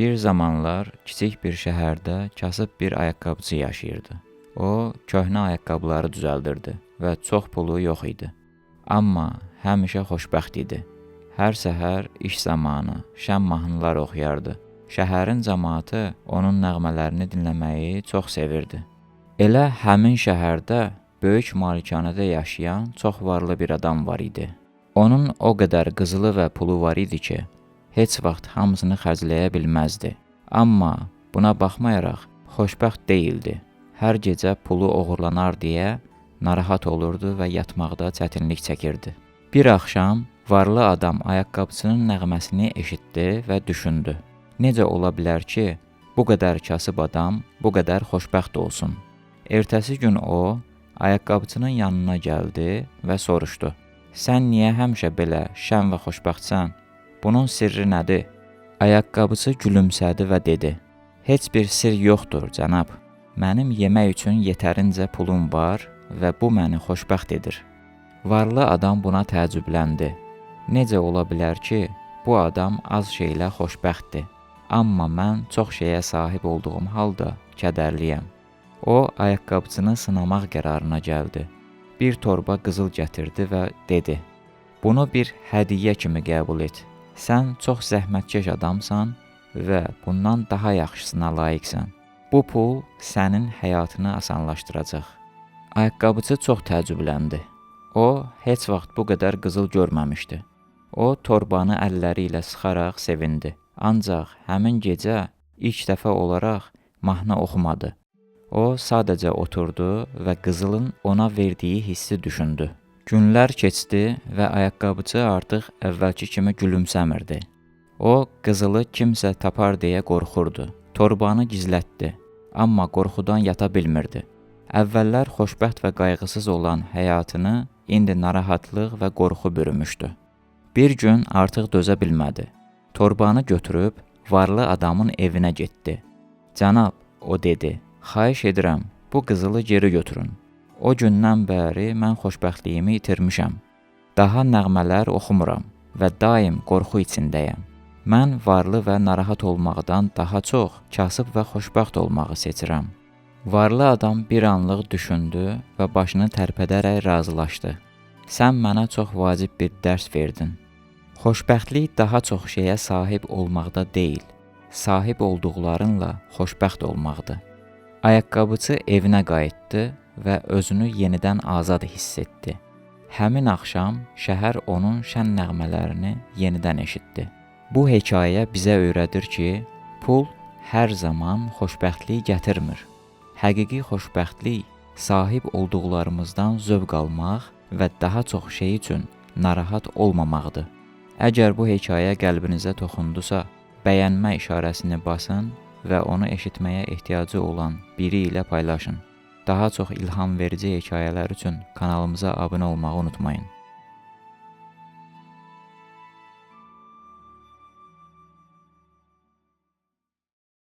Bir zamanlar kiçik bir şəhərdə kasıb bir ayaqqabıcı yaşayırdı. O, köhnə ayaqqabıları düzəldirdi və çox pulu yox idi. Amma həmişə xoşbəxt idi. Hər səhər iş zamanı şən mahnılar oxuyardı. Şəhərin cəmaatı onun nəğmələrini dinləməyi çox sevirdi. Elə həmin şəhərdə böyük malikanədə yaşayan çox varlı bir adam var idi. Onun o qədər qızılı və pulu var idi ki, heç vaxt hamısını xərcləyə bilməzdi. Amma buna baxmayaraq xoşbəxt deyildi. Hər gecə pulu oğurlanar deyə narahat olurdu və yatmaqda çətinlik çəkirdi. Bir axşam varlı adam ayaqqabıçının nəğməsini eşitdi və düşündü. Necə ola bilər ki, bu qədər kasıb adam bu qədər xoşbəxt olsun? Ertəsi gün o, ayaqqabıçının yanına gəldi və soruşdu. Sən niyə həmişə belə şən və xoşbəxtsən? Bunun sirri nədir? Ayaqqabıçı gülümsədi və dedi. Heç bir sir yoxdur, cənab. Mənim yemək üçün yetərincə pulum var və bu məni xoşbəxt edir. Varlı adam buna təəccübləndi. Necə ola bilər ki, bu adam az şeylə xoşbəxtdir, amma mən çox şeyə sahib olduğum halda kədərliyəm. O, ayaqqabıçını sınamaq qərarına gəldi. Bir torba qızıl gətirdi və dedi. Bunu bir hədiyyə kimi qəbul et. Sən çox zəhmətkeş adamsan və bundan daha yaxşısına layiqsən. Bu pul sənin həyatını asanlaşdıracaq. Ayaqqabıçı çox təəccübləndi. O, heç vaxt bu qədər qızıl görməmişdi. O, torbanı əlləri ilə sıxaraq sevindi. Ancaq həmin gecə ilk dəfə olaraq mahnı oxumadı. O, sadəcə oturdu və qızılın ona verdiyi hissi düşündü. Günlər keçdi və ayaqqabıçı artıq əvvəlki kimi gülümsəmirdi. O, qızılı kimsə tapar deyə qorxurdu. Torbanı gizlətdi, amma qorxudan yata bilmirdi. Əvvəllər xoşbəxt və qayğısız olan həyatını indi narahatlıq və qorxu bürümüşdü. Bir gün artıq dözə bilmədi. Torbanı götürüb varlı adamın evinə getdi. Cənab, o dedi, xahiş edirəm, bu qızılı geri götürün. O gündən bəri mən xoşbəxtliyimi itirmişəm. Daha nəğmələr oxumuram və daim qorxu içindəyəm. Mən varlı və narahat olmaqdan daha çox kasıb və xoşbəxt olmağı seçirəm. Varlı adam bir anlıq düşündü və başını tərpədərək razılaşdı. Sən mənə çox vacib bir dərs verdin. Xoşbəxtlik daha çox şeyə sahib olmaqda deyil, sahib olduqlarınla xoşbəxt olmaqdır. Ayaqqabıçı evinə qayıtdı və özünü yenidən azad hiss etdi. Həmin axşam şəhər onun şən nəğmələrini yenidən eşitdi. Bu hekayə bizə öyrədir ki, pul hər zaman xoşbəxtlik gətirmir. Həqiqi xoşbəxtlik sahib olduqlarımızdan zövq almaq və daha çox şey üçün narahat olmamaqdır. Əgər bu hekayə qəlbinizə toxundusa, bəyənmə işarəsini basın və onu eşitməyə ehtiyacı olan biri ilə paylaşın. Daha çox ilham verici hekayələr üçün kanalımıza abunə olmağı unutmayın.